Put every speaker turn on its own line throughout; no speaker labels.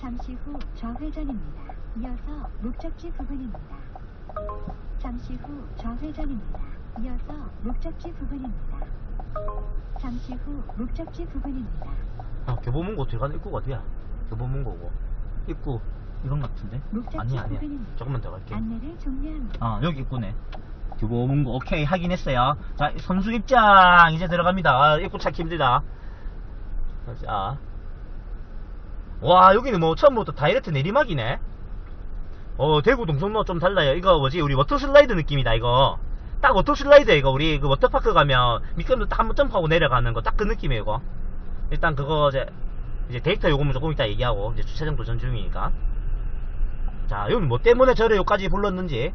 잠시 후 좌회전입니다. 이어서 목적지 부근입니다. 잠시 후 좌회전입니다. 이어서 목적지 부근입니다. 잠시 후 목적지 부근입니다.
교보문고 들어가는 입구가 어디야? 교보문고고 입구 이건 같은데?
목적지
아니야
부근입니다.
조금만 더 갈게.
안내를 종료합니다.
여기 입구네. 교보문고 오케이 확인했어요. 자 선수 입장 이제 들어갑니다. 입구 찾기 힘들다. 자, 와 여기는 뭐 처음부터 다이렉트 내리막이네. 대구 동성로 좀 달라요. 이거 뭐지 우리 워터슬라이드 느낌이다. 이거 딱 워터슬라이드 이거 우리 그 워터파크 가면 미끄럼도 딱 한번 점프하고 내려가는 거 딱 그 느낌이에요. 이거 일단 그거 이제 데이터 요금은 조금 이따 얘기하고 이제 주차장 도전 중이니까. 자 여기 뭐 때문에 저를 여기까지 불렀는지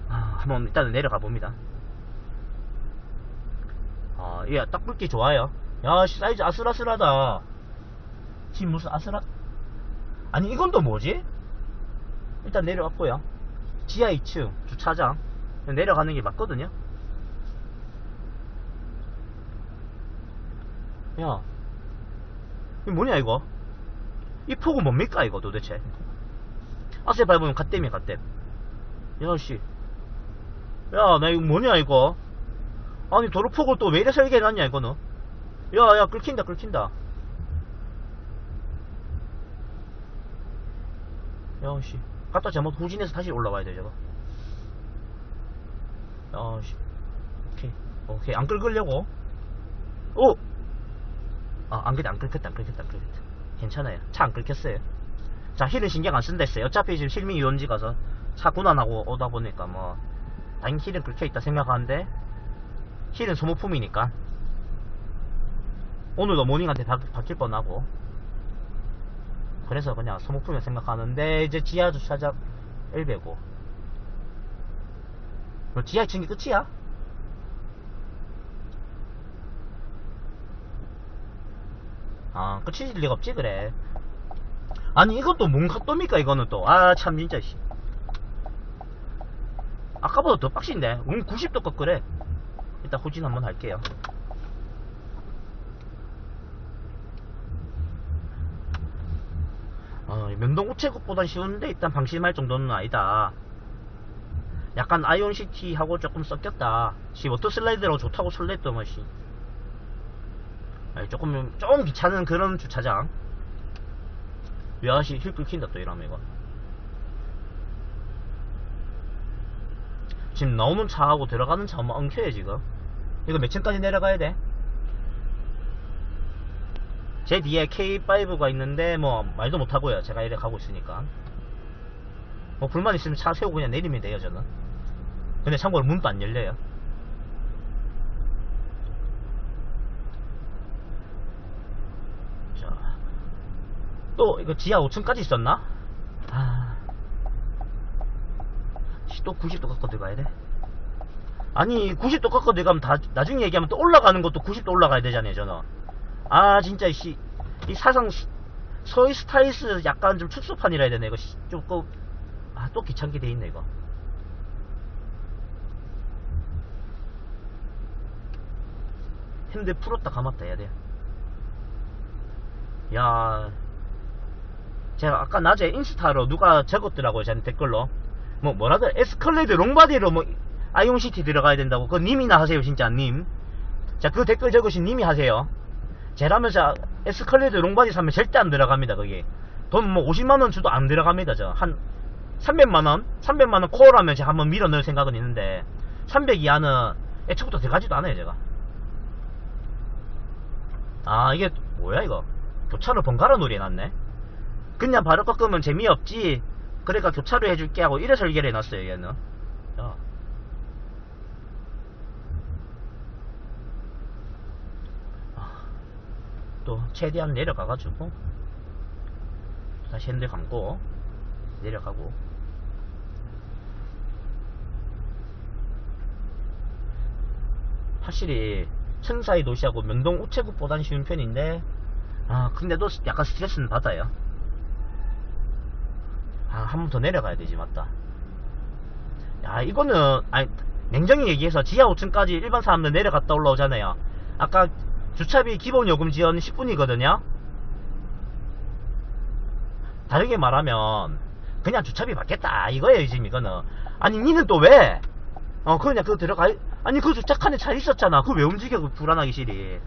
한번 일단은 내려가 봅니다. 예, 딱 굵기 좋아요. 야 사이즈 아슬아슬하다. 지금 무슨 아니 이건 또 뭐지? 일단 내려왔고요. 지하 2층 주차장 내려가는 게 맞거든요. 야 이거 뭐냐 이거? 이 폭은 뭡니까 이거 도대체? 아세 밟으면 갓댐이야 갓댐. 야씨 야 나 이거 뭐냐 이거? 아니 도로폭을 또 왜 이래 설계해놨냐 이거는? 야야 긁힌다 야씨 갖다 잘못 후진해서 다시 올라와야 돼 저거. 야씨 오케이 안 긁으려고. 안 긁혔다 괜찮아요. 차 안 긁혔어요. 자 힐은 신경 안 쓴다 했어요. 어차피 지금 실미 유원지 가서 차 군환하고 오다 보니까 뭐 당연히 힐은 긁혀있다 생각하는데 힐은 소모품이니까 오늘도 모닝한테 바뀔 뻔하고 그래서 그냥 소모품이라 생각하는데 이제 지하 주차장 1배고 지하 2층이 끝이야? 끝일 리가 없지 그래. 아니 이것도 뭔가 또입니까 이거는 또. 참 진짜 씨. 아까보다 더 빡신데 90도 꺾으래. 일단 후진 한번 할게요. 면동 우체국보단 쉬운데 일단 방심할 정도는 아니다. 약간 아이온시티하고 조금 섞였다. 워터슬라이드라고 좋다고 설렜던 것이 조금 귀찮은 그런 주차장. 야씨 힐 긁힌다 또 이러면 이거. 지금 나오는 차하고 들어가는 차 한번 엉켜요 지금. 이거 몇 층까지 내려가야 돼? 제 뒤에 K5가 있는데 뭐 말도 못하고요. 제가 이래 가고 있으니까 뭐 불만 있으면 차 세우고 그냥 내리면 돼요 저는. 근데 참고로 문도 안 열려요. 자, 또 이거 지하 5층까지 있었나? 또 90도 꺾어 들어가야 돼? 아니 90도 꺾어 들어가면 나중에 얘기하면 또 올라가는 것도 90도 올라가야 되잖아요 저는. 진짜 이 사상 서희 스타일스 약간 좀 축소판이라 해야 되나 이거 조금 또 귀찮게 돼 있네 이거. 핸들 풀었다 감았다 해야 돼. 야 제가 아까 낮에 인스타로 누가 적었더라고요 저한테 댓글로 뭐라더 에스컬레이드 롱바디로 아이온시티 들어가야 된다고. 그거 님이나 하세요 진짜 님. 자 그 댓글 적으신 님이 하세요. 제라면 에스컬레이드 롱바디 사면 절대 안 들어갑니다. 거기 돈 50만원 주도 안 들어갑니다. 저 한 300만원 코어라면 제가 한번 밀어 넣을 생각은 있는데 300 이하는 애초부터 들어가지도 않아요 제가. 이게 뭐야 이거. 교차로 번갈아 놀이 해놨네. 그냥 바로 꺾으면 재미없지 그러니까 교차로 해줄게 하고 이래 설계를 해놨어요 얘는. 또 최대한 내려가가지고 다시 핸들 감고 내려가고. 확실히 천사의 도시하고 면동 우체국보단 쉬운 편인데 근데도 약간 스트레스는 받아요. 한 번 더 내려가야 되지 맞다. 야 이거는 냉정히 얘기해서 지하 5층까지 일반 사람들 내려갔다 올라오잖아요. 아까 주차비 기본 요금 지연 10분이거든요 다르게 말하면 그냥 주차비 받겠다 이거예요 지금 이거는. 아니 니는 또 왜 그냥 그거 들어가. 아니 그 주차칸에 차 있었잖아. 그거 왜 움직여 그 불안하기 싫이.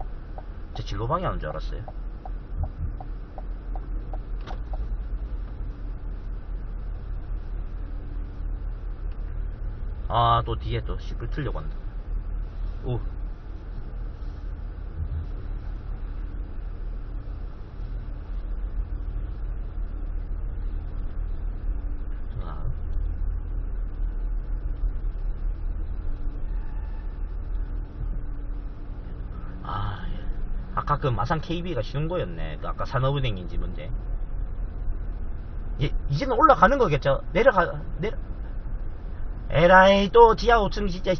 제 진로 방향인 줄 알았어요. 아 또 뒤에 또 시끌 틀려고 한다. 오. 아까 그 마산 KB가 쉬운 거였네. 그 아까 산업은행인지 뭔데. 이제는 올라가는 거겠죠. 에라이 또 지하 5층 진짜.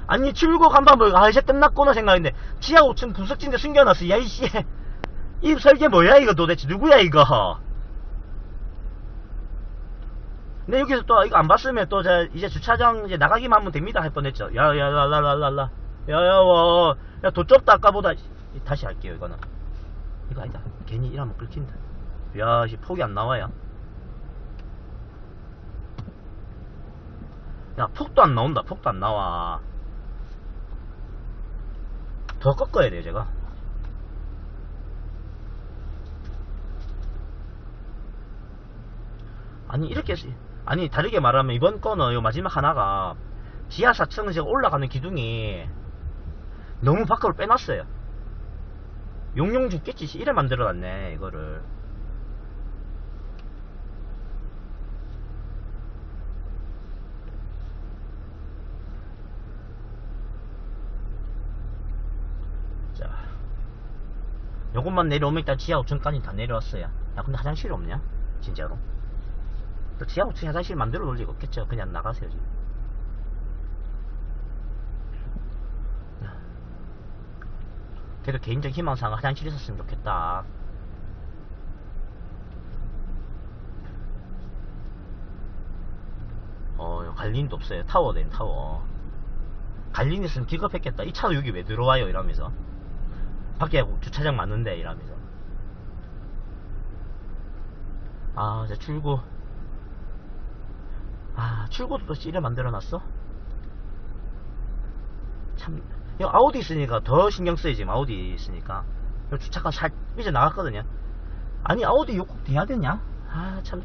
아니 출구 간판 이제 끝났구나 생각했는데 지하 5층 구석진데 숨겨놨어. 야이씨 이 설계 뭐야 이거 도대체 누구야 이거. 근데 여기서 또 이거 안 봤으면 또 이제 주차장 이제 나가기만 하면 됩니다 할 뻔했죠. 야야랄랄랄라 야야와 야 더 좁다 아까보다. 다시 할게요. 이거는 이거 아니다. 괜히 이러면 끊긴다. 야 폭이 안 나와요. 야 폭도 안 나온다. 폭도 안 나와. 더 꺾어야 돼요 제가. 아니 이렇게 아니 다르게 말하면 이번 거는 요 마지막 하나가 지하 4층은 제가 올라가는 기둥이 너무 밖으로 빼놨어요. 용용 죽겠지. 이래 만들어놨네 이거를. 자 요것만 내려오면 일단 지하 5층까지 다 내려왔어요. 야 근데 화장실이 없냐 진짜로. 또 지하 5층 화장실 만들어 놓을 리가 없겠죠. 그냥 나가세요 지금. 그래도 개인적 희망사항은 화장실 있었으면 좋겠다. 갈린도 없어요. 타워네 타워. 갈린 있으면 기겁했겠다. 이 차도 여기 왜 들어와요 이러면서. 밖에 주차장 많은데 이러면서. 이제 출구. 출구도 또 이래 만들어놨어? 참 아우디 있으니까 더 신경 쓰이지. 아우디 있으니까 주차가 이제 나갔거든요. 아니 아우디 욕 돼야 되냐? 참.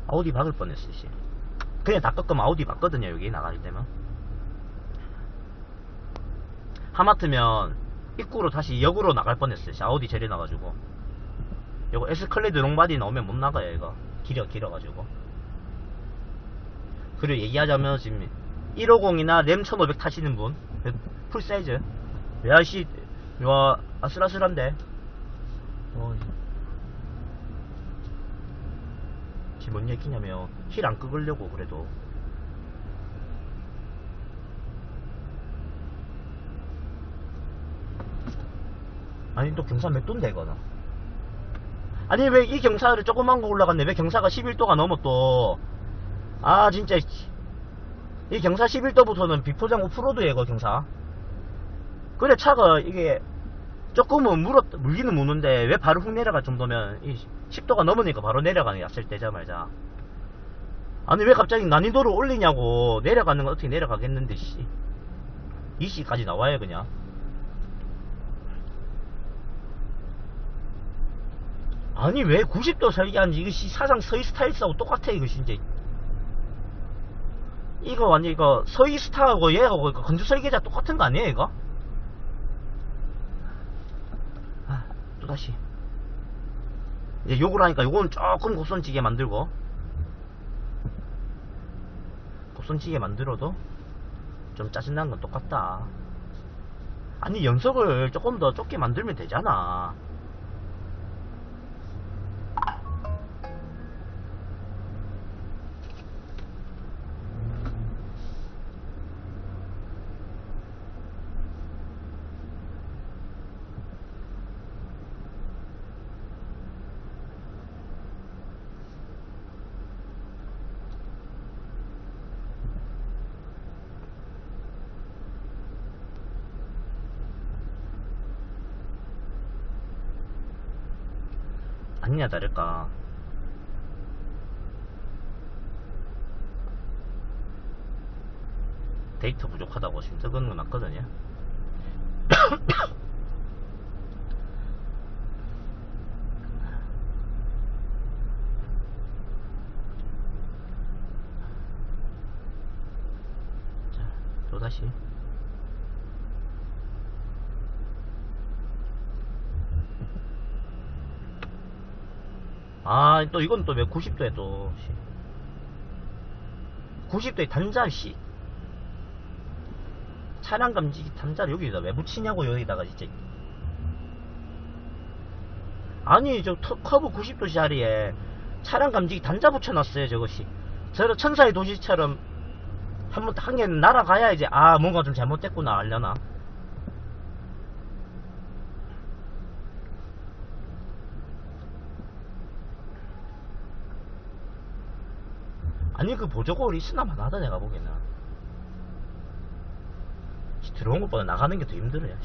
아우디 박을 뻔했어. 그냥 다 꺾으면 아우디 박거든요. 여기 나가게 되면. 하마터면 입구로 다시 역으로 나갈 뻔했어요. 아우디 제리 나가지고. 요거 에스컬레이드 롱바디 나오면 못 나가요. 이거 길어가지고. 그리고 얘기하자면 지금 150이나 램 1500 타시는 분 풀사이즈. 야씨 와 아슬아슬한데. 지금 뭔 얘기냐면 힐 안 끄으려고 그래도. 아니 또 경사 몇 도인데 이거는. 아니 왜 이 경사를 조그만 거 올라갔네. 왜 경사가 11도가 넘어 또. 진짜 이 경사 11도부터는 비포장 오프로드에 이거 경사. 그래 차가 이게 조금은 물기는 무는데 왜 바로 훅 내려갈 정도면 10도가 넘으니까 바로 내려가는 야쓸 때자마자. 아니 왜 갑자기 난이도를 올리냐고. 내려가는 건 어떻게 내려가겠는데 씨. 20까지 나와요 그냥. 아니 왜 90도 설계한지 이거 사상 서희 스타일스하고 똑같아 이거 진짜. 이거 완전 이거 서희 스타하고 얘하고 건조 설계자 똑같은 거 아니에요 이거? 또다시 이제 욕을 하니까 요거는 조금 곱선지게 만들고. 곱선지게 만들어도 좀 짜증나는 건 똑같다. 아니 연석을 조금 더 좁게 만들면 되잖아. 아니냐 다를까 데이터 부족하다고 지금 뜨거는 건 맞거든요. 자, 또다시 아, 또 이건 또 왜 90도에 또 90도에 단자 씨 차량 감지기 단자를 여기다 왜 붙이냐고 여기다가 진짜 아니 저 커브 90도 자리에 차량 감지기 단자 붙여놨어요 저것이. 저런 천사의 도시처럼 한번 한 개는 날아가야 이제 아 뭔가 좀 잘못됐구나 알려나. 아니 그 보조골이 있으나만 하다 내가 보기에는 들어온 것보다 나가는 게 더 힘들어요.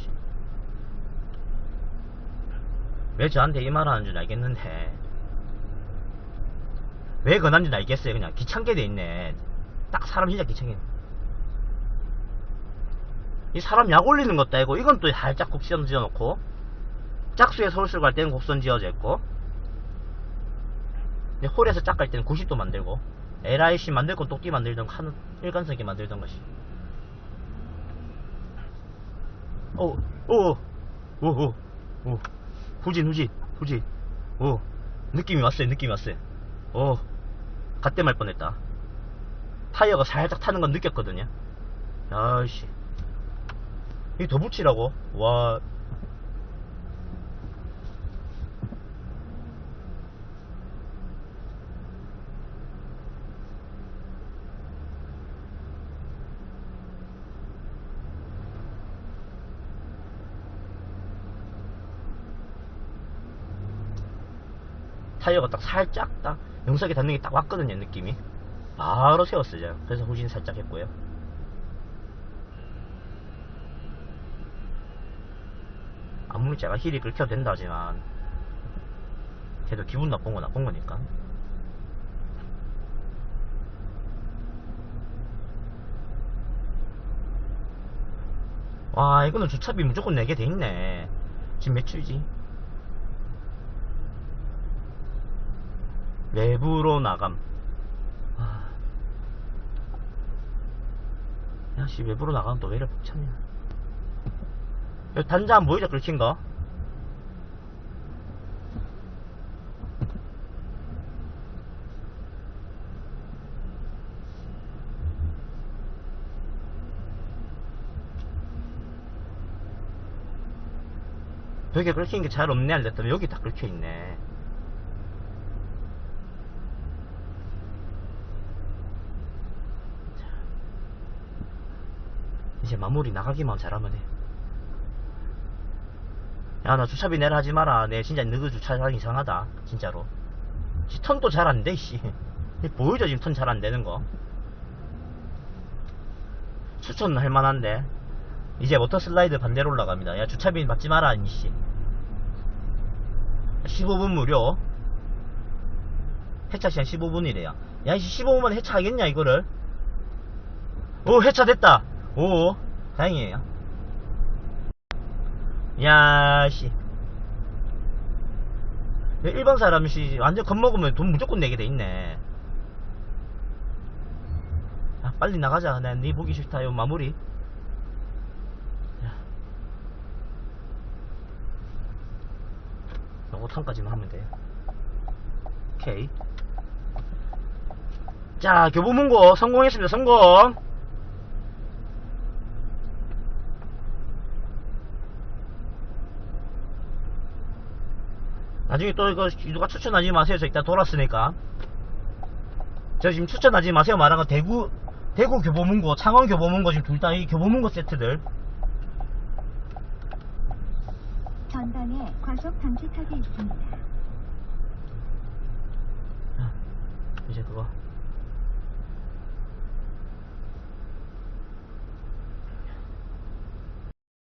왜 저한테 이 말 하는 줄 알겠는데 왜 그런지 는 알겠어요. 그냥 귀찮게 돼 있네. 딱 사람 진짜 귀찮게. 이 사람 약 올리는 것도 아니고 이건 또 살짝 곡선 지어놓고 짝수에 서울술 갈 때는 곡선 지어져 있고 홀에서 짝 갈 때는 90도 만들고 LIC 만들 건 똑띠 만들던 한 일관성있게 만들던 것이. 오 후진 오 느낌이 왔어요. 오 갓대 말 뻔했다. 타이어가 살짝 타는 건 느꼈거든요. 아이씨 이게 더 붙이라고? 와 타이어가 딱 살짝 딱 영석에 닿는 게 딱 왔거든요. 느낌이 바로 세웠어요. 그래서 후진 살짝 했고요. 아무리 제가 힐이 긁혀도 된다 하지만 걔도 기분 나쁜 건 나쁜 거니까. 와 이거는 주차비 무조건 내게 돼있네. 지금 몇 주지? 외부로 나감. 야씨 외부로 나가면 또 왜 이렇게 벅차냐. 단자 안 보이죠 긁힌 거? 벽에 긁힌 게 잘 없네 알렸더니 여기 다 긁혀 있네. 이제 마무리 나가기만 잘하면 해. 야 나 주차비 내라 하지 마라. 내 진짜 너그 주차하기 이상하다 진짜로. 턴도 잘 안돼 씨. 보이죠 지금 턴 잘 안되는 거. 추천은 할만한데 이제 워터 슬라이드 반대로 올라갑니다. 야 주차비 받지 마라 이씨. 15분 무료. 해차 시간 15분이래요 야 이씨 15분만 해차하겠냐 이거를. 오 해차됐다. 오 다행이에요. 야씨 일반 사람이 완전 겁먹으면 돈 무조건 내게 돼있네. 아, 빨리 나가자. 난 니 보기 싫다. 요 마무리. 요거 턴까지만 하면 돼요. 오케이. 자 교보문고 성공했습니다. 성공. 나중에 또 이거 누가 추천하지 마세요. 저 이따 돌았으니까. 저 지금 추천하지 마세요 말한 건 대구 교보문고, 창원 교보문고 지금 둘 다 이 교보문고 세트들.
전방에 과속 방지턱이 있습니다.
이제 그거